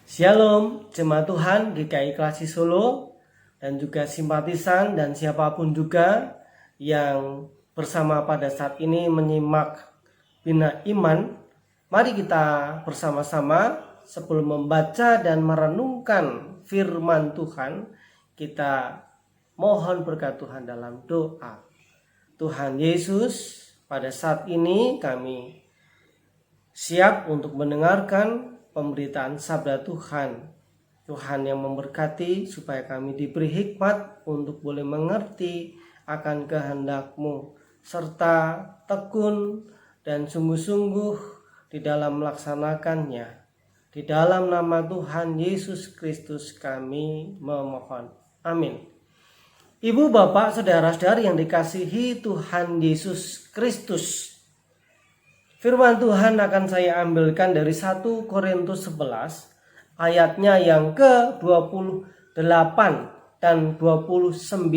Shalom, jemaat Tuhan GKI Klasik Solo dan juga simpatisan dan siapapun juga yang bersama pada saat ini menyimak Bina Iman. Mari kita bersama-sama sebelum membaca dan merenungkan firman Tuhan, kita mohon berkat Tuhan dalam doa. Tuhan Yesus, pada saat ini kami siap untuk mendengarkan pemberitaan sabda Tuhan. Tuhan yang memberkati supaya kami diberi hikmat untuk boleh mengerti akan kehendak-Mu, serta tekun dan sungguh-sungguh di dalam melaksanakannya. Di dalam nama Tuhan Yesus Kristus kami memohon. Amin. Ibu, bapak, saudara-saudari yang dikasihi Tuhan Yesus Kristus, firman Tuhan akan saya ambilkan dari 1 Korintus 11 ayatnya yang ke-28 dan 29.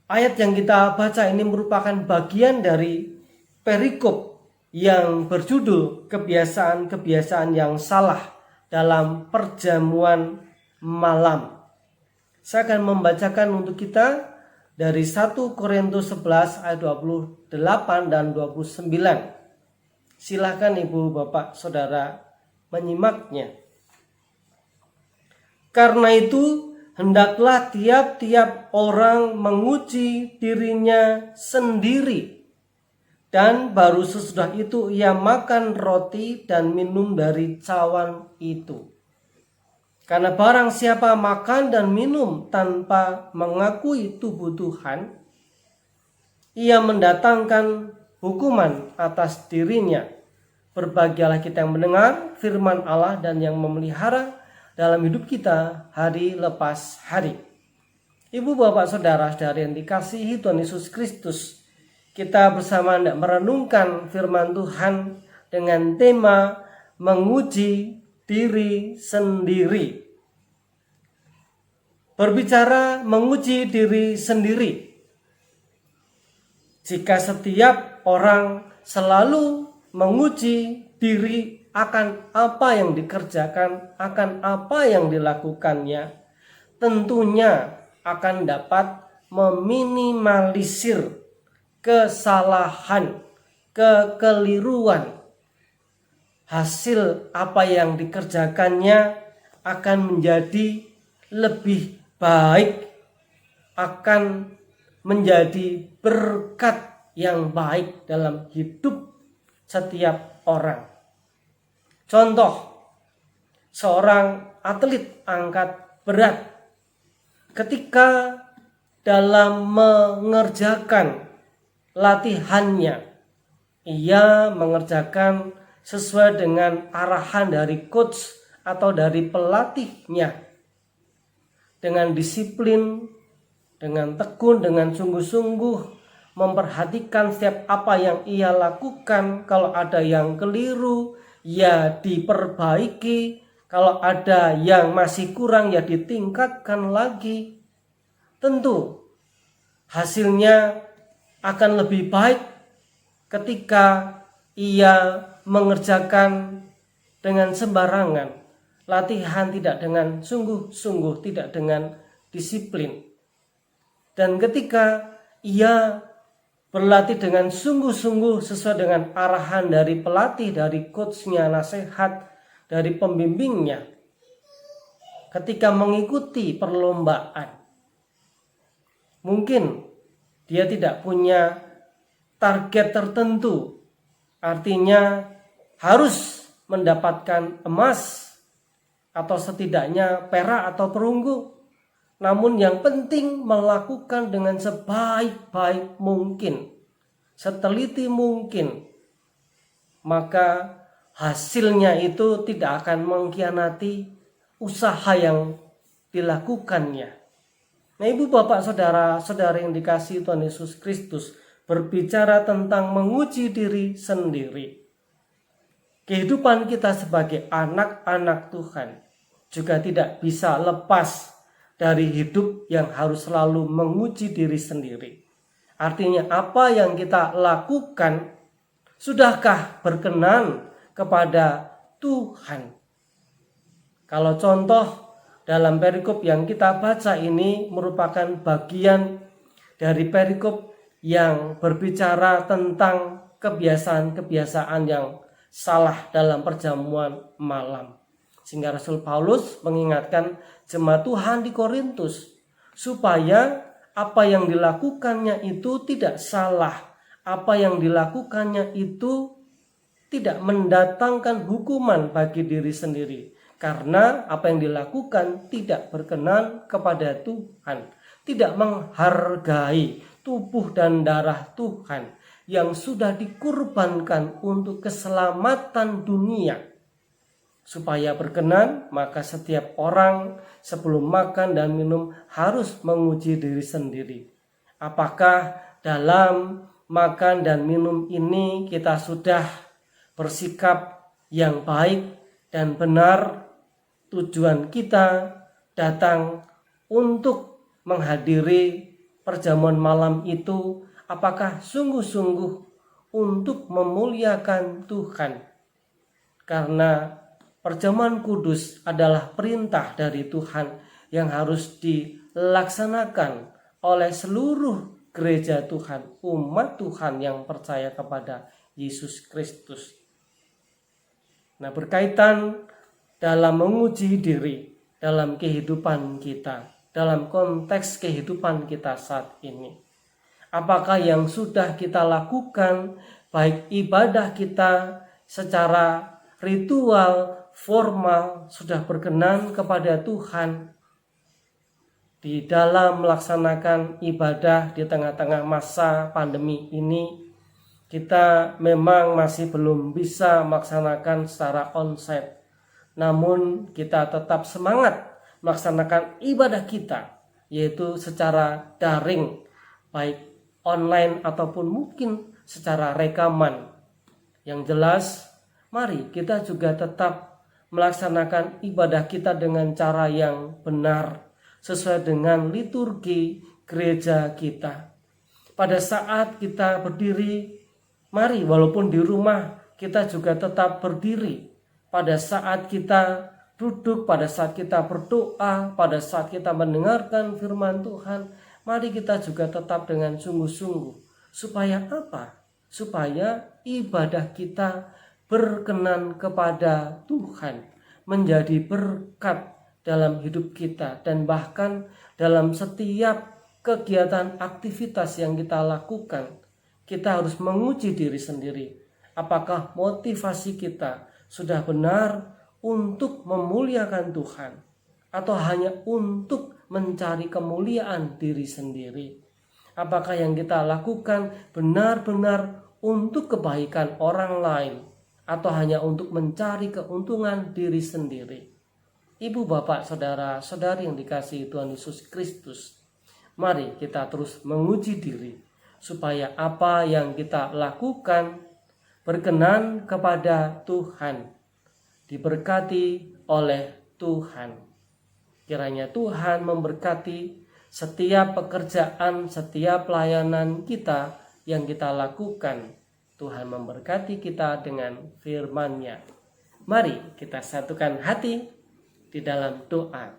Ayat yang kita baca ini merupakan bagian dari perikop yang berjudul kebiasaan-kebiasaan yang salah dalam perjamuan malam. Saya akan membacakan untuk kita dari 1 Korintus 11 ayat 28 dan 29. Silakan ibu, bapak, saudara menyimaknya. Karena itu hendaklah tiap-tiap orang menguji dirinya sendiri, dan baru sesudah itu ia makan roti dan minum dari cawan itu. Karena barang siapa makan dan minum tanpa mengakui tubuh Tuhan, ia mendatangkan hukuman atas dirinya. Berbahagialah kita yang mendengar firman Allah dan yang memelihara dalam hidup kita hari lepas hari. Ibu, bapak, saudara-saudari yang dikasihi Tuhan Yesus Kristus, kita bersama hendak merenungkan firman Tuhan dengan tema menguji diri sendiri. Berbicara menguji diri sendiri. Jika setiap orang selalu menguji diri akan apa yang dikerjakan, akan apa yang dilakukannya, tentunya akan dapat meminimalisir kesalahan, kekeliruan. Hasil apa yang dikerjakannya akan menjadi lebih baik, akan menjadi berkat yang baik dalam hidup setiap orang. Contoh, seorang atlet angkat berat ketika dalam mengerjakan latihannya, ia mengerjakan sesuai dengan arahan dari coach atau dari pelatihnya, dengan disiplin, dengan tekun, dengan sungguh-sungguh memperhatikan setiap apa yang ia lakukan. Kalau ada yang keliru, ya diperbaiki. Kalau ada yang masih kurang, ya ditingkatkan lagi. Tentu hasilnya akan lebih baik ketika ia mengerjakan dengan sembarangan. Latihan tidak dengan sungguh-sungguh, tidak dengan disiplin. Dan ketika ia berlatih dengan sungguh-sungguh sesuai dengan arahan dari pelatih, dari coachnya, nasihat dari pembimbingnya, ketika mengikuti perlombaan, mungkin dia tidak punya target tertentu, artinya harus mendapatkan emas atau setidaknya perak atau perunggu. Namun yang penting melakukan dengan sebaik-baik mungkin, seteliti mungkin, maka hasilnya itu tidak akan mengkhianati usaha yang dilakukannya. Nah, ibu, bapak, saudara-saudari yang dikasihi Tuhan Yesus Kristus, berbicara tentang menguji diri sendiri. Kehidupan kita sebagai anak-anak Tuhan juga tidak bisa lepas dari hidup yang harus selalu menguji diri sendiri. Artinya apa yang kita lakukan, sudahkah berkenan kepada Tuhan? Kalau contoh dalam perikop yang kita baca ini merupakan bagian dari perikop yang berbicara tentang kebiasaan-kebiasaan yang salah dalam perjamuan malam. Sehingga Rasul Paulus mengingatkan jemaat Tuhan di Korintus supaya apa yang dilakukannya itu tidak salah, apa yang dilakukannya itu tidak mendatangkan hukuman bagi diri sendiri, karena apa yang dilakukan tidak berkenan kepada Tuhan, tidak menghargai tubuh dan darah Tuhan yang sudah dikurbankan untuk keselamatan dunia. Supaya berkenan, maka setiap orang sebelum makan dan minum harus menguji diri sendiri. Apakah dalam makan dan minum ini kita sudah bersikap yang baik dan benar? Tujuan kita datang untuk menghadiri perjamuan malam itu, apakah sungguh-sungguh untuk memuliakan Tuhan? Karena perjamuan kudus adalah perintah dari Tuhan yang harus dilaksanakan oleh seluruh gereja Tuhan, umat Tuhan yang percaya kepada Yesus Kristus. Nah, berkaitan dalam menguji diri dalam kehidupan kita, dalam konteks kehidupan kita saat ini. Apakah yang sudah kita lakukan, baik ibadah kita secara ritual, formal, sudah berkenan kepada Tuhan di dalam melaksanakan ibadah di tengah-tengah masa pandemi ini? Kita memang masih belum bisa melaksanakan secara onsite, namun kita tetap semangat melaksanakan ibadah kita, yaitu secara daring, baik online ataupun mungkin secara rekaman. Yang jelas, mari kita juga tetap melaksanakan ibadah kita dengan cara yang benar, sesuai dengan liturgi gereja kita. Pada saat kita berdiri, mari walaupun di rumah kita juga tetap berdiri. Pada saat kita duduk, pada saat kita berdoa, pada saat kita mendengarkan firman Tuhan, mari kita juga tetap dengan sungguh-sungguh. Supaya apa? Supaya ibadah kita berkenan kepada Tuhan, menjadi berkat dalam hidup kita, dan bahkan dalam setiap kegiatan aktivitas yang kita lakukan. Kita harus menguji diri sendiri. Apakah motivasi kita sudah benar untuk memuliakan Tuhan, atau hanya untuk mencari kemuliaan diri sendiri? Apakah yang kita lakukan benar-benar untuk kebaikan orang lain, atau hanya untuk mencari keuntungan diri sendiri? Ibu, bapak, saudara, saudari yang dikasihi Tuhan Yesus Kristus, mari kita terus menguji diri supaya apa yang kita lakukan berkenan kepada Tuhan, diberkati oleh Tuhan. Kiranya Tuhan memberkati setiap pekerjaan, setiap pelayanan kita yang kita lakukan. Tuhan memberkati kita dengan firman-Nya. Mari kita satukan hati di dalam doa.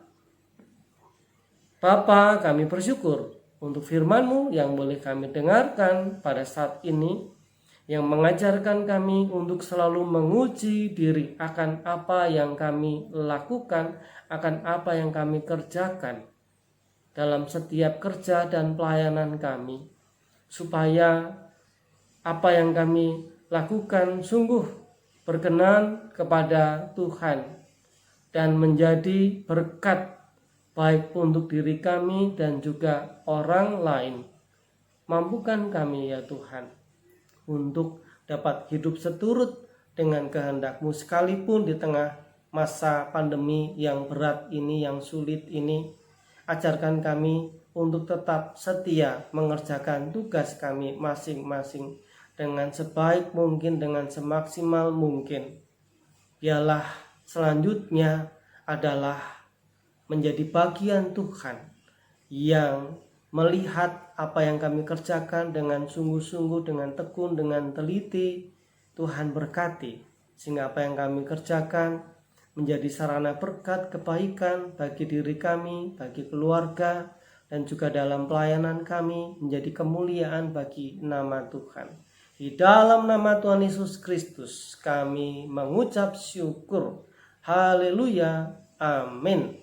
Bapa, kami bersyukur untuk firman-Mu yang boleh kami dengarkan pada saat ini, yang mengajarkan kami untuk selalu menguji diri akan apa yang kami lakukan, akan apa yang kami kerjakan dalam setiap kerja dan pelayanan kami, supaya apa yang kami lakukan sungguh berkenan kepada Tuhan dan menjadi berkat baik untuk diri kami dan juga orang lain. Mampukan kami ya Tuhan untuk dapat hidup seturut dengan kehendak-Mu sekalipun di tengah masa pandemi yang berat ini, yang sulit ini. Ajarkan kami untuk tetap setia mengerjakan tugas kami masing-masing dengan sebaik mungkin, dengan semaksimal mungkin. Biarlah selanjutnya adalah menjadi bagian Tuhan yang melihat apa yang kami kerjakan dengan sungguh-sungguh, dengan tekun, dengan teliti. Tuhan berkati, sehingga apa yang kami kerjakan menjadi sarana berkat kebaikan bagi diri kami, bagi keluarga, dan juga dalam pelayanan kami menjadi kemuliaan bagi nama Tuhan. Di dalam nama Tuhan Yesus Kristus kami mengucap syukur. Haleluya. Amin.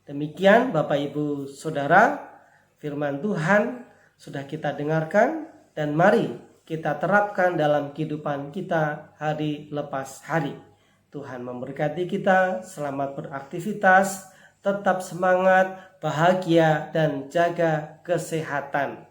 Demikian Bapak Ibu Saudara, firman Tuhan sudah kita dengarkan dan mari kita terapkan dalam kehidupan kita hari lepas hari. Tuhan memberkati kita, selamat beraktivitas, tetap semangat, bahagia, dan jaga kesehatan.